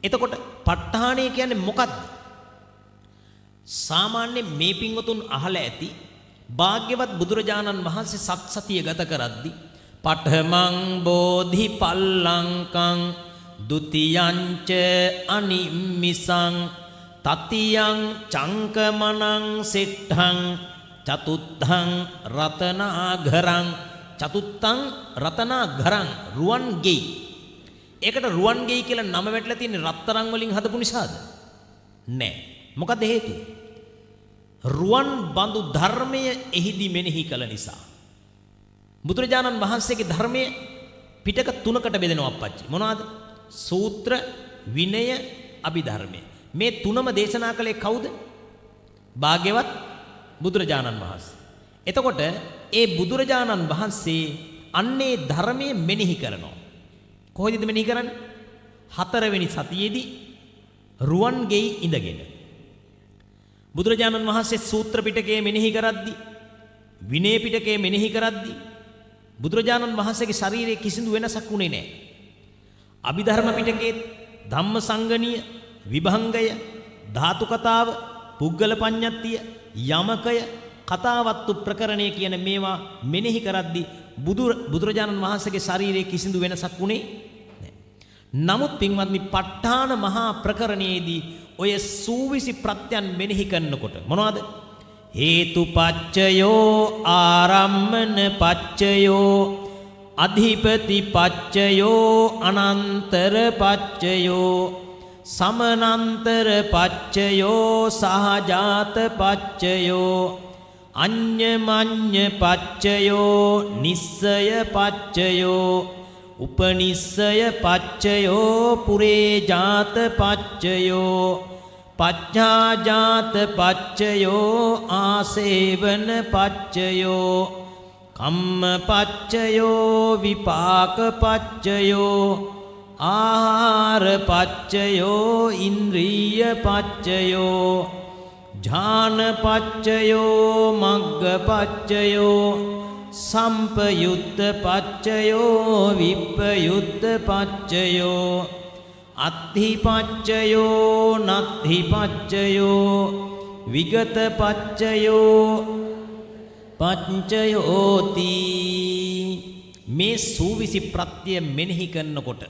එතකොට ප ဋ ාණය කියන්නේ මොකද්ද? සාමාන්‍ය මේ පින්වතුන් අහලා ඇති භාග්‍යවත් බුදුරජාණන් වහන්සේ සත්සතිය ගත කරද්දී පඨමං බෝධි පල්ලංකං ဒ ුතියංච අනිම්මිසං තතියං චංකමනං සිට්ඨං චතුත්ථං රතනාඝරං චතුත්ථං රතනාඝරං රුවන් ගෙයි. ඒකට රුවන් ගෙයි කියලා නම වැටලා තියෙන්නේ රත්තරන් වලින් හදපු නිසාද? නෑ. මොකද හේතුව? රුවන් බඳු ධර්මය එහිදී මෙනෙහි කළ නිසා. බුදුරජාණන් වහන්සේගේ ධර්මයේ පිටක තුනකට බෙදෙනවා අප්පච්චි. මොනවාද? සූත්‍ර, විනය, අභිධර්මය. මේ තුනම දේශනා කළේ කවුද? භාග්‍යවත් බුදුරජාණන් වහන්සේ. එතකොට ඒ බුදුරජාණන් වහන්සේ අන්නේ ධර්මයේ මෙනෙහි කරනවා. කොහොමද මෙනෙහි කරන්නේ? 4 වෙනි සතියේදී රුවන් ගෙයි ඉඳගෙන. බුදුරජාණන් වහන්සේ සූත්‍ර පිටකයේ මෙනෙහි කරද්දී, විනය පිටකයේ මෙනෙහි කරද්දී බුදුරජාණන් වහන්සේගේ ශරීරයේ කිසිදු වෙනසක් වුණේ නැහැ. අභිධර්ම පිටකයේ ධම්මසංගණීය, විභංගය, ධාතු කතාව, පුද්ගල පඤ්ඤත්තිය, යමකය, කතාවත්තු ප්‍රකරණය කියන මේවා මෙනෙහි කරද්දී බුදුරජාණන් වහන්සේගේ ශරීරයේ කිසිදු වෙනසක් වුණේ නැහැ. නමුත් පින්වත්නි ප ဋ ාණ මහා ප්‍රකරණයේදී ඔය සූවිසි ප්‍රත්‍යයන් මෙනෙහි කරනකොට මොනවද? හේතුපච්චයෝ ආරම්මන පච්චයෝ අධිපති පච්චයෝ අනන්තර පච්චයෝ සමනන්තර පච්චයෝ සහජාත පච්චයෝ අඤ්ඤමඤ්ඤ පච්චයෝ නිස්සය පච්චයෝ උපනිස්සය පච්චයෝ පුරේජාත පච්චයෝ පච්ඡාජාත පච්චයෝ ආසේවන පච්චයෝ කම්ම පච්චයෝ විපාක පච්චයෝ ආහාර පච්චයෝ ඉන්ද්‍රිය පච්චයෝ ඥාන පච්චයෝ මග්ග පච්චයෝ සම්පයුත්ත පච්චයෝ විප්පයුත්ත පච්චයෝ අත්ථි පච්චයෝ නත්ථි පච්චයෝ විගත පච්චයෝ පච්චයෝති. මේ සූවිසි ප්‍රත්‍ය මෙනෙහි කරනකොට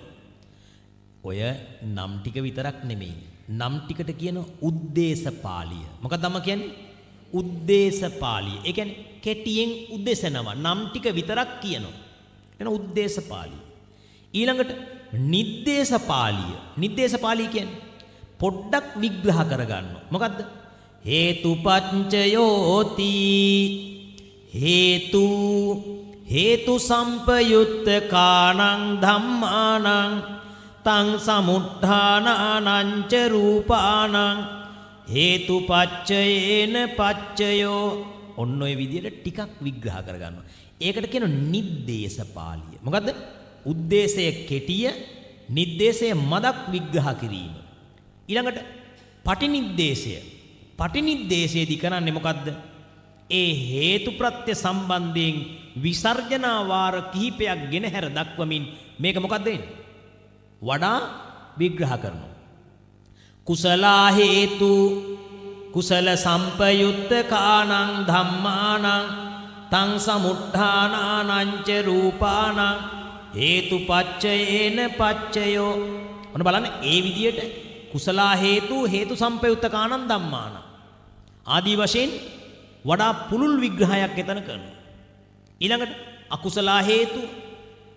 ඔය නම් ටික විතරක් නෙමෙයි, නම් ටිකට කියන උද්දේශපාලිය. මොකක්ද අම්මා කියන්නේ? උද්දේශපාලිය. ඒ කියන්නේ කෙටියෙන් උදෙසනවා. නම් ටික විතරක් කියනවා. එන උද්දේශපාලිය. ඊළඟට නිද්දේශපාලිය. නිද්දේශපාලිය කියන්නේ පොඩ්ඩක් විග්‍රහ කරගන්නවා. මොකද්ද? හේතුපච්චයෝති. හේතු සම්පයුත්ත කාණං ධම්මානං තං සමුත්ථානානං ච රූපානං හේතුපච්චයේන පච්චයෝ. ඔන්න ඔය විදිහට ටිකක් විග්‍රහ කරගන්නවා. ඒකට කියන නිද්දේශපාලිය. මොකද්ද? උද්දේශය කෙටිය, නිද්දේශය මදක් විග්‍රහ කිරීම. ඊළඟට පටිනිද්දේශය. පටිනිද්දේශයේදී කරන්නේ මොකද්ද? ඒ හේතු ප්‍රත්‍ය සම්බන්ධයෙන් විසර්ජනා වාර කිහිපයක් ගෙනහැර දක්වමින් මේක මොකද්ද වෙන්නේ? වඩා විග්‍රහ කරනවා. කුසලා හේතු කුසල සම්පයුත්ත කාණං ධම්මානං තං සමුත්ථානානං ච රූපානං හේතුපච්චයේන පච්චයෝ. ඔන්න බලන්න ඒ විදියට කුසලා හේතු හේතු සම්පයුත්ත කාණං ධම්මානං ආදී වශයෙන් වඩා පුළුල් විග්‍රහයක් එතන කරනවා. ඊළඟට අකුසලා හේතු,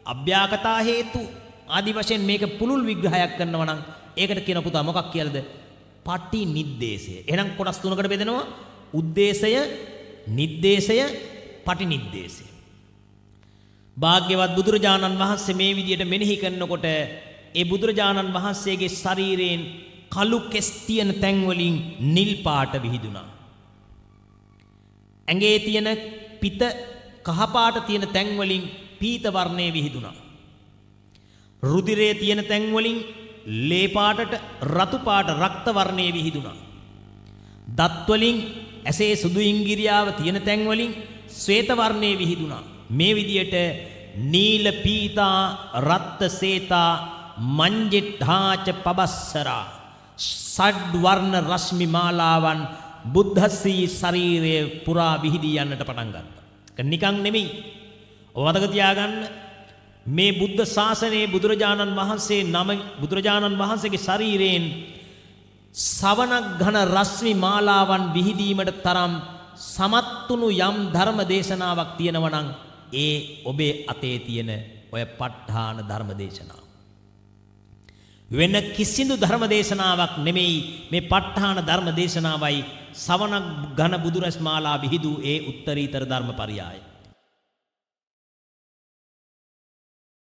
අභ්‍යාකතා හේතු ආදී වශයෙන් මේක පුළුල් විග්‍රහයක් කරනවා නම් ඒකට කියන පුතා මොකක් කියලාද? පටිනිද්දේශය. එහෙනම් කොටස් තුනකට බෙදෙනවා. උද්දේශය, නිද්දේශය, පටිනිද්දේශය. භාග්‍යවත් බුදුරජාණන් වහන්සේ මේ විදියට මෙනෙහි කරනකොට ඒ බුදුරජාණන් වහන්සේගේ ශරීරයෙන් කළු කෙස් තියෙන තැන් වලින් නිල් පාට විහිදුණා. ඇඟේ තියෙන පිත කහ පාට තියෙන තැන් වලින් පීත වර්ණයේ විහිදුණා. රුධිරයේ තියෙන තැන් වලින් ලේ පාටට රතු පාට රක්ත වර්ණයේ විහිදුණා. දත් වලින් ඇසේ සුදු ඉංගිරියාව තියෙන තැන් වලින් ශ්වේත වර්ණයේ විහිදුණා. මේ විදියට නීල පීතා රත්ත සේතා මංජිට්ඨාච පබස්සරා සඩ්වර්ණ රශ්මි මාලාවන් බුද්ධස්සී ශරීරයේ පුරා විහිදී යන්නට පටන් ගත්තා. ඒක නිකන් නෙමෙයි. ඔබ මතක තියාගන්න මේ බුද්ධ ශාසනයේ බුදුරජාණන් වහන්සේගේ ශරීරයෙන් සවනක් ඝන රශ්මි මාලාවන් විහිදීමට තරම් සමත්තුණු යම් ධර්ම දේශනාවක් තියෙනවා නම් ඒ ඔබේ අතේ තියෙන ඔය ප ဋ ාණ ධර්ම දේශනාව. වෙන කිසිදු ධර්ම දේශනාවක් නෙමෙයි මේ ප ဋ ාණ ධර්ම දේශනාවයි සවනක් ඝන බුදුරස් මාලා විහිදූ ඒ උත්තරීතර ධර්ම පරියාය.